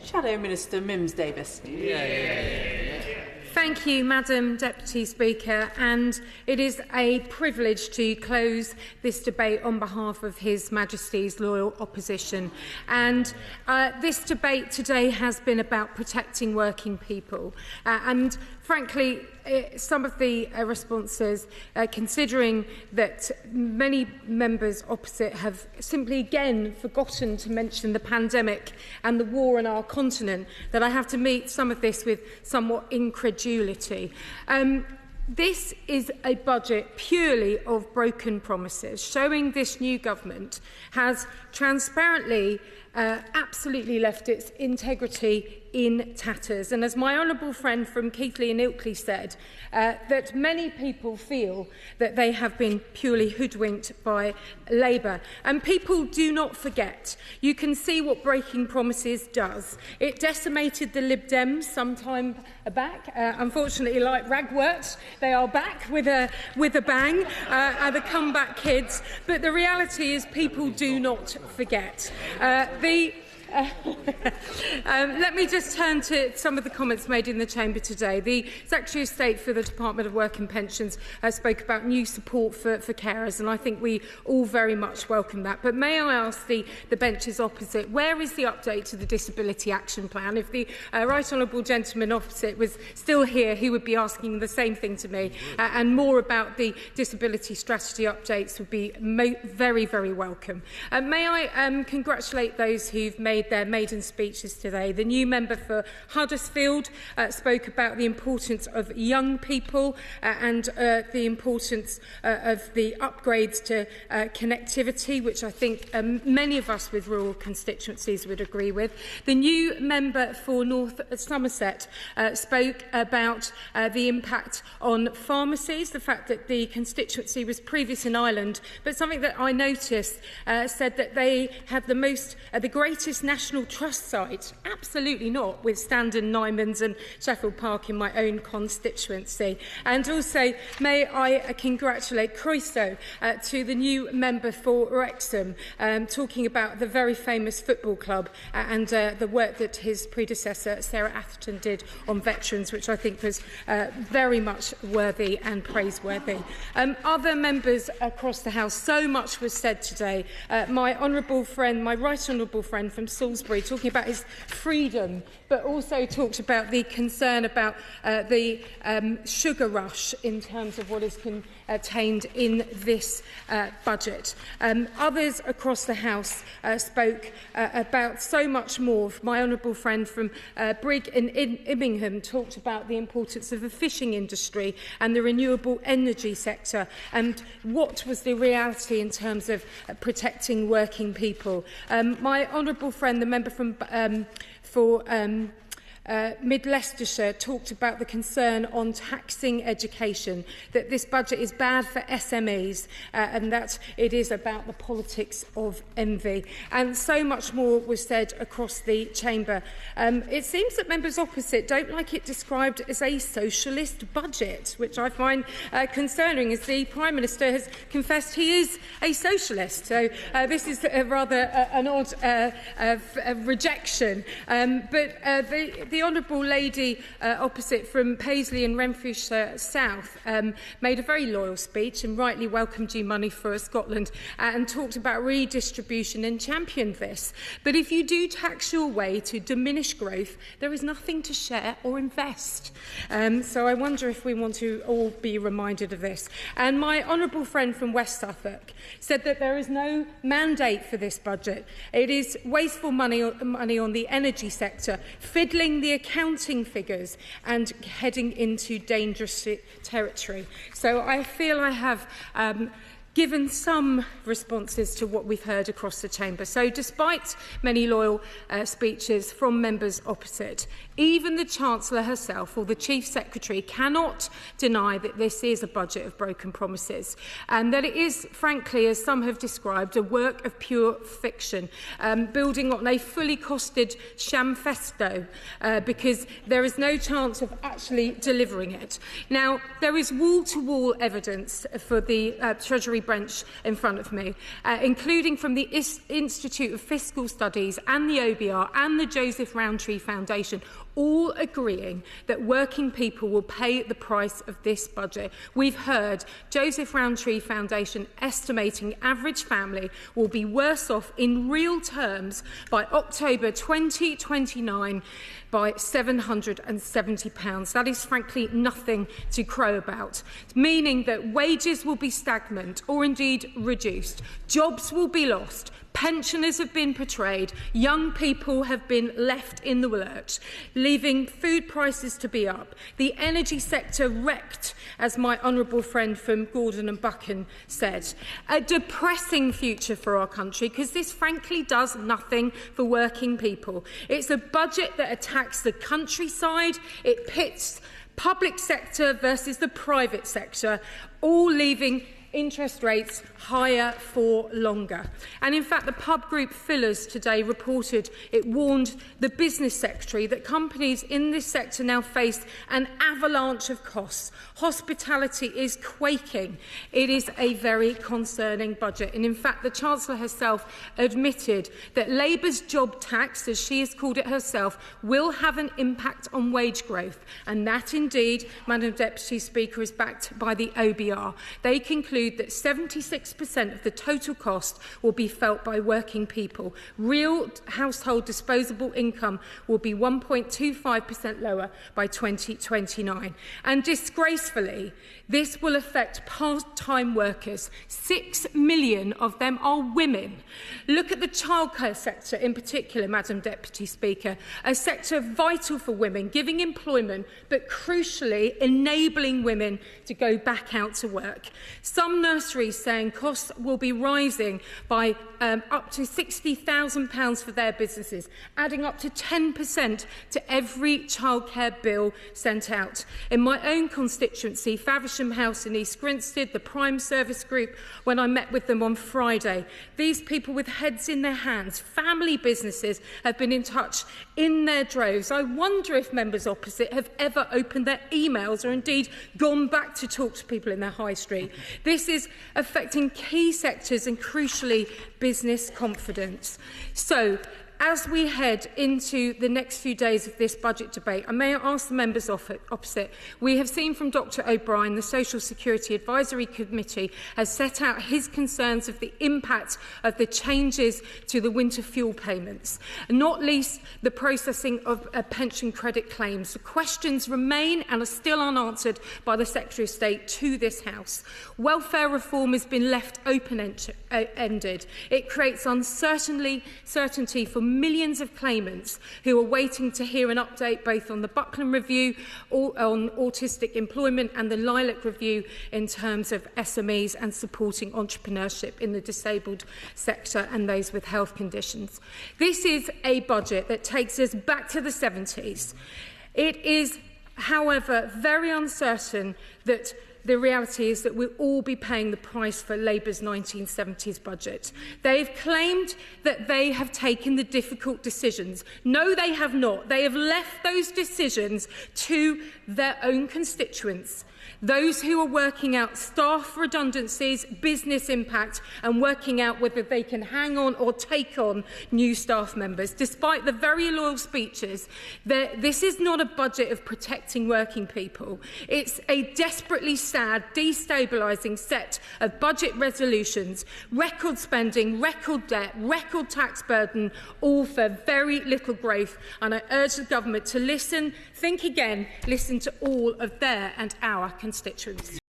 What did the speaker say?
Shadow Minister Mims Davies. Thank you, Madam Deputy Speaker, and it is a privilege to close this debate on behalf of His Majesty's loyal opposition. And this debate today has been about protecting working people. And frankly, some of the responses, considering that many members opposite have simply again forgotten to mention the pandemic and the war on our continent, that I have to meet some of this with somewhat incredulity. This is a budget purely of broken promises, showing this new government has transparently absolutely left its integrity in tatters. And as my honourable friend from Keighley and Ilkley said, that many people feel that they have been purely hoodwinked by Labour. And people do not forget. You can see what breaking promises does. It decimated the Lib Dems some time back. Unfortunately, like ragworts, they are back with a bang, are the comeback kids. But the reality is people do not forget. Let me just turn to some of the comments made in the Chamber today. The Secretary of State for the Department of Work and Pensions spoke about new support for carers, and I think we all very much welcome that. But may I ask the benches opposite, where is the update to the Disability Action Plan? If the right honourable gentleman opposite was still here, he would be asking the same thing to me, and more about the disability strategy updates would be very, very welcome. May I congratulate those who've made their maiden speeches today. The new member for Huddersfield spoke about the importance of young people and the importance of the upgrades to connectivity, which I think many of us with rural constituencies would agree with. The new member for North Somerset spoke about the impact on pharmacies, the fact that the constituency was previous in Ireland, but something that I noticed said that they have the greatest national trust site. Absolutely not, with Standon, Nymans and Sheffield Park in my own constituency. And also, may I congratulate Croeso to the new member for Wrexham, talking about the very famous football club and the work that his predecessor, Sarah Atherton, did on veterans, which I think was very much worthy and praiseworthy. Other members across the House, so much was said today. My right honourable friend from Salisbury, talking about his freedom, but also talked about the concern about the sugar rush in terms of what is contained in this budget. Others across the House spoke about so much more. My honourable friend from Brigg in Immingham talked about the importance of the fishing industry and the renewable energy sector, and what was the reality in terms of protecting working people. My honourable friend, the member from Mid Leicestershire, talked about the concern on taxing education, that this budget is bad for SMEs and that it is about the politics of envy. And so much more was said across the chamber. It seems that members opposite don't like it described as a socialist budget, which I find concerning, as the Prime Minister has confessed he is a socialist. So this is rather an odd rejection. But the honourable lady opposite from Paisley and Renfrewshire South made a very loyal speech and rightly welcomed you money for Scotland and talked about redistribution and championed this. But if you do tax your way to diminish growth, there is nothing to share or invest. So I wonder if we want to all be reminded of this. And my honourable friend from West Suffolk said that there is no mandate for this budget. It is wasteful money on the energy sector, fiddling the accounting figures and heading into dangerous territory. So I feel I have given some responses to what we've heard across the chamber. So despite many loyal speeches from members opposite, even the Chancellor herself or the Chief Secretary cannot deny that this is a budget of broken promises, and that it is, frankly, as some have described, a work of pure fiction, building on a fully costed shamfesto, because there is no chance of actually delivering it. Now, there is wall-to-wall evidence for the Treasury bench in front of me, including from the Institute of Fiscal Studies and the OBR and the Joseph Rowntree Foundation, all agreeing that working people will pay the price of this budget. We've heard Joseph Rowntree Foundation estimating average family will be worse off in real terms by October 2029 by £770. That is frankly nothing to crow about, meaning that wages will be stagnant or indeed reduced, jobs will be lost, pensioners have been betrayed, young people have been left in the lurch, leaving food prices to be up, the energy sector wrecked, as my honourable friend from Gordon and Buchan said. A depressing future for our country, because this frankly does nothing for working people. It's a budget that attacks the countryside, it pits public sector versus the private sector, all leaving interest rates higher for longer. And in fact, the pub group Fillers today reported it warned the business secretary that companies in this sector now face an avalanche of costs. Hospitality is quaking. It is a very concerning budget. And in fact, the Chancellor herself admitted that Labour's job tax, as she has called it herself, will have an impact on wage growth. And that indeed, Madam Deputy Speaker, is backed by the OBR. They conclude that 76% of the total cost will be felt by working people. Real household disposable income will be 1.25% lower by 2029. And disgracefully, this will affect part-time workers. 6 million of them are women. Look at the childcare sector in particular, Madam Deputy Speaker, a sector vital for women, giving employment, but crucially enabling women to go back out to work. Some nurseries saying costs will be rising by up to £60,000 for their businesses, adding up to 10% to every childcare bill sent out. In my own constituency, Faversham House in East Grinstead, the Prime Service Group, when I met with them on Friday, these people with heads in their hands, family businesses, have been in touch in their droves. I wonder if members opposite have ever opened their emails or indeed gone back to talk to people in their high street. This is affecting key sectors and, crucially, business confidence. So, as we head into the next few days of this budget debate, I may ask the members opposite. We have seen from Dr O'Brien, the Social Security Advisory Committee has set out his concerns of the impact of the changes to the winter fuel payments, not least the processing of pension credit claims. The questions remain and are still unanswered by the Secretary of State to this House. Welfare reform has been left open-ended. It creates uncertainty for millions of claimants who are waiting to hear an update both on the Buckland Review, on autistic employment, and the Lilac Review in terms of SMEs and supporting entrepreneurship in the disabled sector and those with health conditions. This is a budget that takes us back to the 70s. It is, however, very uncertain that the reality is that we'll all be paying the price for Labour's 1970s budget. They've claimed that they have taken the difficult decisions. No, they have not. They have left those decisions to their own constituents, those who are working out staff redundancies, business impact, and working out whether they can hang on or take on new staff members. Despite the very loyal speeches, this is not a budget of protecting working people. It's a desperately sad, destabilising set of budget resolutions, record spending, record debt, record tax burden, all for very little growth. And I urge the government to listen, think again, listen to all of their and our constituents.